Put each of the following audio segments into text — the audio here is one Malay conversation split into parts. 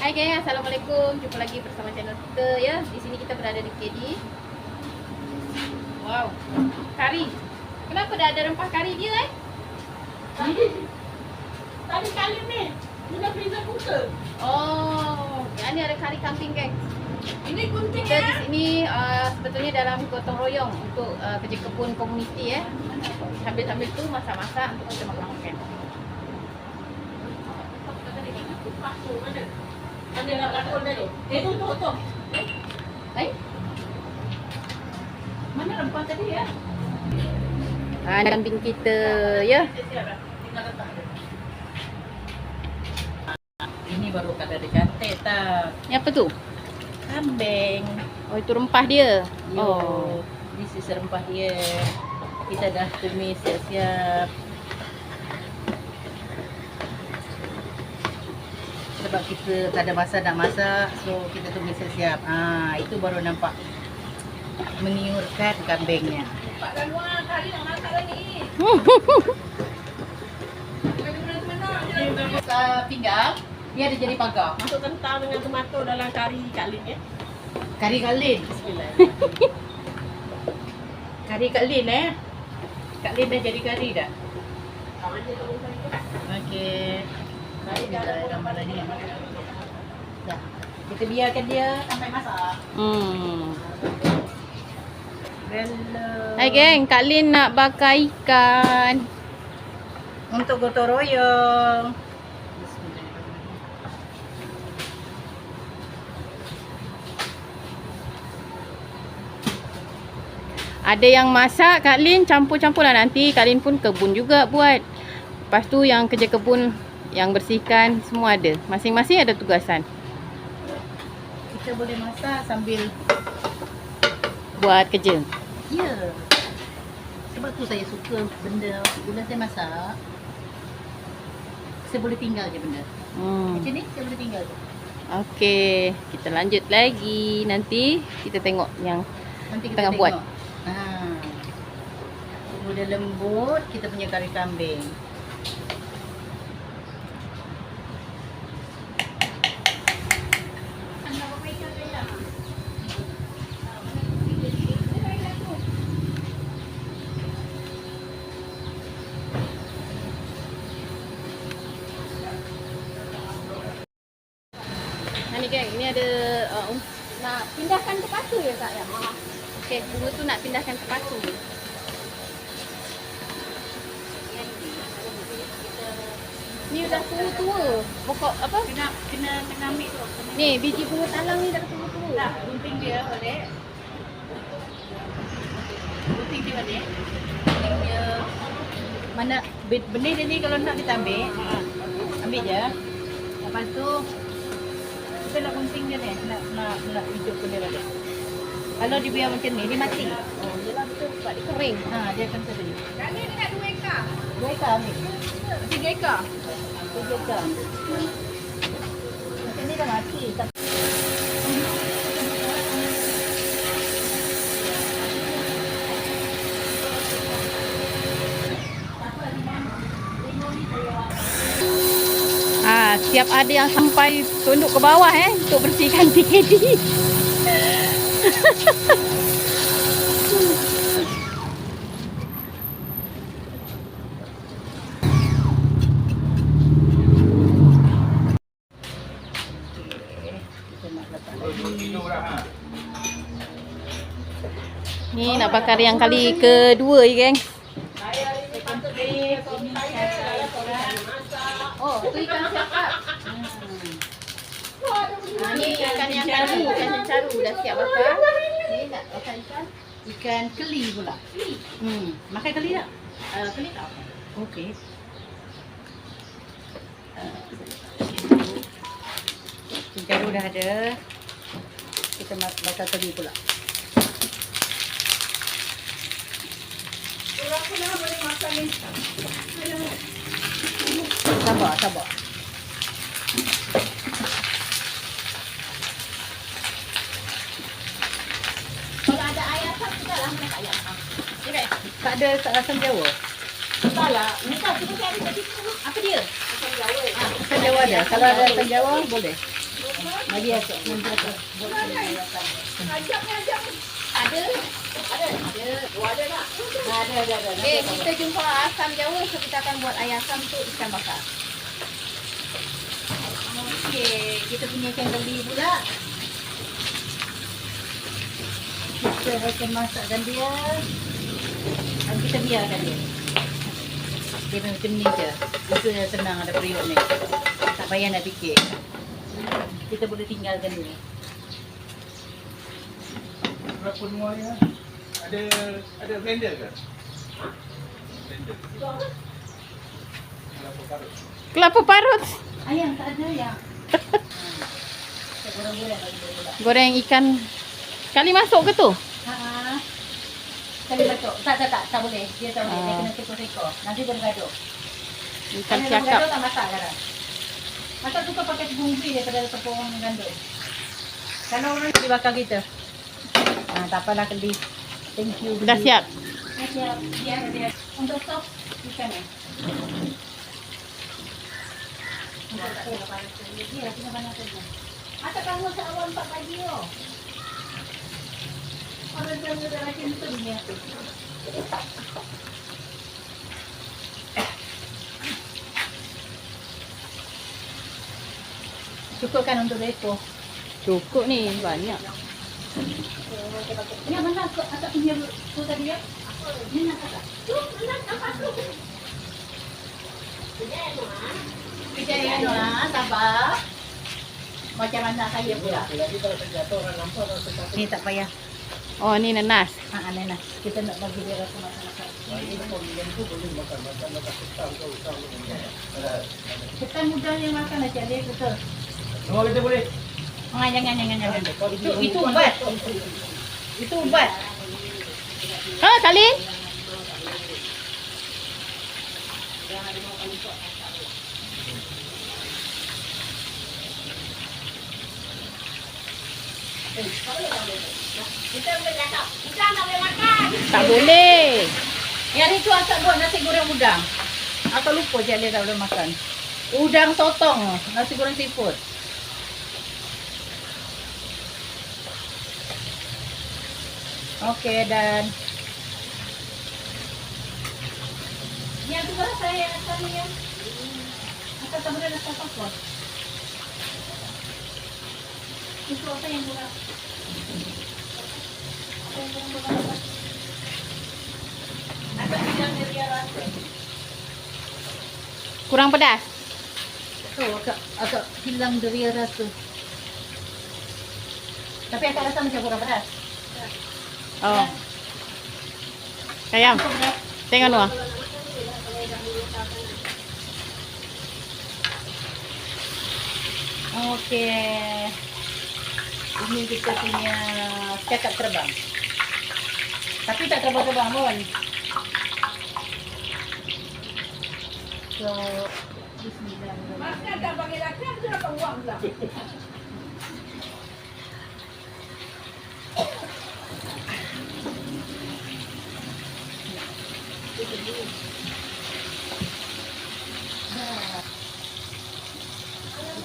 Hai geng, assalamualaikum. Jumpa lagi bersama channel kita ya. Di sini kita berada di KD. Wow, kari. Kenapa dah ada rempah kari dia Tadi kali ni sudah freezer cooker. Oh, yang ni ada kari kambing geng. Ini gunting Kita di ya. sini sebetulnya dalam gotong royong untuk kerja kebun komuniti ya. Sambil-sambil tu masak-masak untuk kita makan-makan. Paku mana? Ada nak lakon tadi. Tu. Hai. Mana rempah tadi ya? Kambing kita ya. Tinggal letak. Ini baru kada ada cantik tak? Ni apa tu? Kambing. Oh, itu rempah dia. Oh, this is rempah dia. Kita dah tumis siap-siap. Sebab kita tak ada masa nak masak, so kita tumis siap-siap. Itu baru nampak meniurkan kambingnya. Pak dan luar kali nak masak lagi. Pinggang, dia ada jadi pagar. Masuk kentang dengan tomato dalam kari kalin ya. Kari kalin. Bismillah. Kari kalin Kak Lin dah jadi kari dah. Okey. Kari dah ada gambar lagi. Dah. Kita biarkan dia sampai masak. Hello. Hai geng, Kak Lin nak bakar ikan. Untuk gotong royong. Ada yang masak, Kak Lin campur-campur lah. Nanti Kak Lin pun kebun juga buat. Lepas tu yang kerja kebun, yang bersihkan, semua ada. Masing-masing ada tugasan. Kita boleh masak sambil Buat kerja. ya. Sebab tu saya suka benda bila saya masak. Saya boleh tinggal je benda. Macam ni saya boleh tinggal je. Okey, kita lanjut lagi. Nanti kita tengok yang Nanti kita tengah tengok. buat. Udah lembut kita punya kari kambing. Nah ni geng, ini ada nak pindahkan ke patu ya Kak ya? Okey, bunga tu nak pindahkan ke patu. Ni dah tua-tua. Pokok apa? Kena ambil tu. Ni biji bunga talang ni dah tua-tua. Tak, gunting dia balik. Gunting dia balik. Gunting dia. Mana benih dia ni kalau nak kita ambil. Ambil je. Lepas tu kita nak gunting dia ni. Nak hidupkan dia balik. Kalau dia biar macam ni, dia mati. Oh, yelah betul sebab dia kering. Dia akan sedih. Kak ni nak 2 ekar. 2 ekar ambil. 3 ekar. 3 ekar. Macam ni dah mati. Setiap ada yang sampai tunduk ke bawah untuk bersihkan TKD. Ni nak bakar yang kali kedua je geng. Oh, tu ikan siap. Ni ikan yang caru, ikan caru dah siap bakar. Ni nak bakar Ikan keli pula. Makan keli tak? Keli tak? Okey. Ikan caru dah ada. Kita bakar keli pula. Sabar. Kalau ada ayam asam juga lah nak ayam asam. Tak ada asam Jawa. Tak lah, bukan kita cari kat situ. Apa dia? Asam Jawa. Asam Jawa ada. Kalau ada asam Jawa boleh. Bagi aku, nanti aku buat penjelasan. Ada. Ada. Kita jumpa asam Jawa, so kita akan buat ayam asam tu ikan bakar. Okey, kita punya ikan geli pula. Kita akan masakkan dia. Dan kita biarkan dia. Dia macam ni je. Itu yang senang ada periuk ni. Tak payah nak fikir. Kita boleh tinggalkan dia. Berapa nuanya? Ada blender ke? Blender. Berapa karut? Kelapa parut. Ayam tak ada yang. Kita goreng-goreng lagi pula. Goreng ikan. Kali masuk ke tu? Ha. Kali masuk. Tak boleh. Dia tak boleh. Dia kena tekuk-tekuk. Nanti dia bergaduh. Ikan Kalau siakap. bergaduh tak masak sekarang. Masak suka pakai tepung ubi daripada tepung gandum. Kalau orang dibakar kita. Tak apalah keli. Thank you. Dah siap. Dah siap. Biar. Untuk sos ikan ni. Dia kena panaskan. Atau kamu seawal 4 pagi oh. Orang jaga dah macam tu ni aku. Cukup kan untuk rekor? Cukup ni, banyak. Ya mana aku atas punya tu tadi ya? Ni nak tak? Tu nak apa tu? Kejaya Noah, sabar. Macam mana saya pula? Ni tak payah. Oh, ni nanas. Nenek. Kita nak bagi dia rasa masak-masak. Ketan mudah yang makan aja dia betul. Semua kita boleh. Jangan. Itu ubat. Itu ubat. Ha, Kalin? Tak boleh. Yang itu akak buat nasi goreng udang. Akak lupa je dia tak boleh makan. Udang sotong, nasi goreng seafood. Okey dan yang tu berapa yang asal ni yang akak tak boleh rasa apa-apa. Itu apa yang murah? Apa yang murah? Agak hilang dari rasa. Kurang pedas? Tu agak hilang dari rasa. Tapi akak rasa macam kurang pedas. Oh. Sayang, tengok Noah. Okey. Ini kita punya cakap terbang. Tapi tak terbang-terbang pun. So, bismillahirrahmanirrahim. Masnya tak bagi laki, aku dapat uang pula.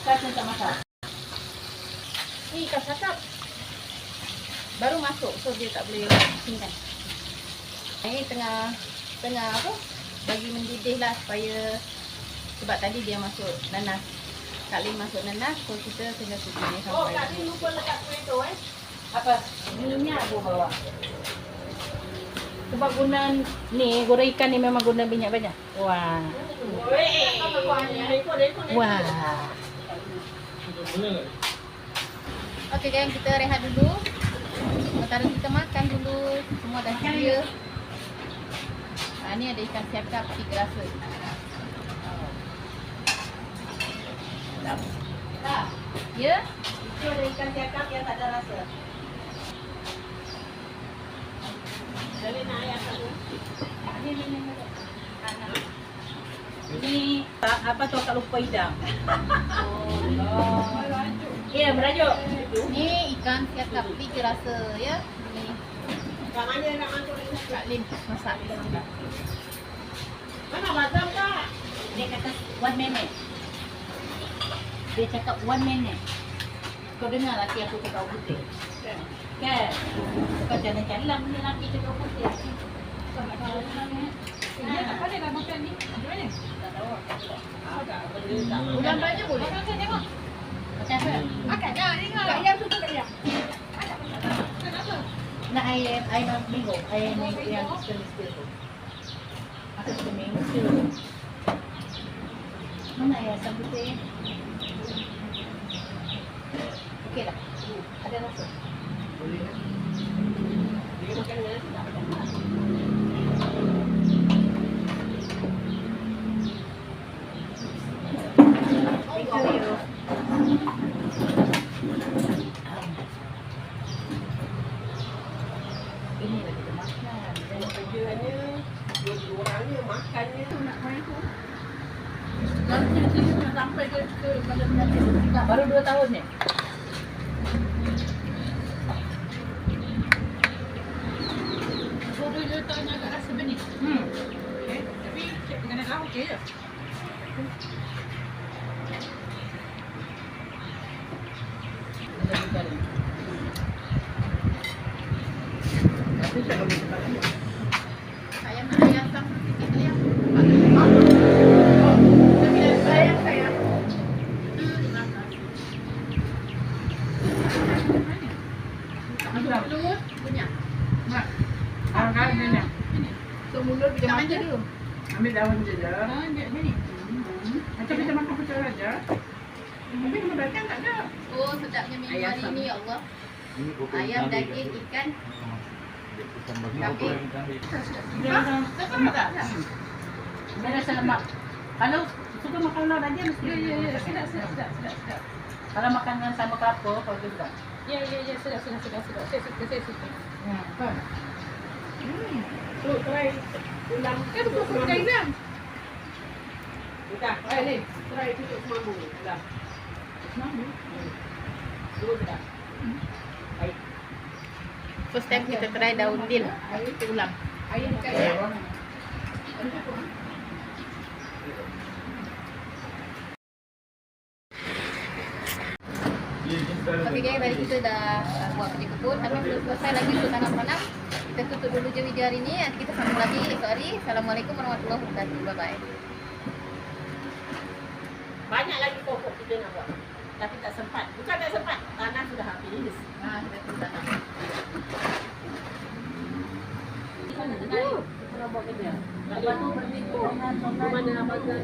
Ikan yang tak masak. Ni ikan cakap. Baru masuk, so dia tak boleh simpan. Ini tengah apa? Bagi mendidih lah supaya sebab tadi dia masuk nanas. Kak Lin masuk nanas, so kita kena tutup ni sampai. Oh, Kak Lin lupa letak tomato Apa? Minyak aku bawa. Sebab guna ni, goreng ikan ni memang guna minyak banyak. Wah. Wah. Okey gang, kita rehat dulu. Sementara kita makan dulu. Semua dah sedia. Ni ada ikan siakap 3 rasa. Ya? Itu ada ikan siakap yang tak ada rasa. Dari ayam satu. Ini apa tu akak lupa hidang. Ya, merajuk. Ni ikan siakap 3 rasa ya. Ni Kak mana nak masuk ni? Kak Lin masak. Mana macam tak? Dia kata 1 minute. Dia cakap 1 minute. Kau dengar laki aku cakap putih. Kan? Kau jangan calam ni laki cakap putih. Kau nak tahu ni. Dia tak pandai lah makan ni. Macam mana? Tak tahu. Bulan baju boleh. Makan tengok. Makan apa? Makan dah tengok. Kak Ayam suka Kak Ayam. Nak air minggu. Air minggu yang stil tu. Makan seminggu stil. Mana air asam putih? Okey dah. Ada rasa. Dia makan dengan nasi tak? Thank you. Ini lagi kita makan. Kalau kerjanya, dua orangnya makannya tu nak main tu. Nanti kita nak sampai ke pada penyakit. Baru 2 tahun ni. Baru dia tahu agak rasa benih. Okay. Tapi cik dengan dah okey je. Tapi tak boleh makan. Ayam nak ayam asam sikit ayam. Ayam saya. Mulut punya. Nak. Angkat dia ni. So mulut dia manja dulu. Ambil daun je je. Dia ni. Macam kita makan pecel aja. Tapi kalau datang tak ada. Oh sedapnya menu Ayam hari ini ya Allah. Ini kopi Ayam, kambing daging, kan? ikan. Dia tambah Kambing. kopi kambing. Sedap tak? Dia rasa lemak. Kalau suka makan lauk aja mesti. Ya. Sedap. Kalau makan dengan sama kelapa, kau juga. Ya. Sedap. Saya suka. Kan? Tu try ulang. Betul suka Izam. Dah. Ni. Try tutup semambu. Dah. Dua sedap. First time kita try daun dil. Itu ulam. Ayam kaya. Okey guys, tadi kita dah buat kerja kebun. Tapi belum selesai lagi untuk tanam tanam. Kita tutup dulu je video hari ni. Nanti kita sambung lagi esok hari. Assalamualaikum warahmatullahi wabarakatuh. Bye bye. Banyak lagi pokok kita nak buat. Tapi tak sempat. Bukan tak sempat. Tanah sudah habis. Kita tutup tanam. Mana buat kerja? Lepas tu berhenti. Mana abang ni?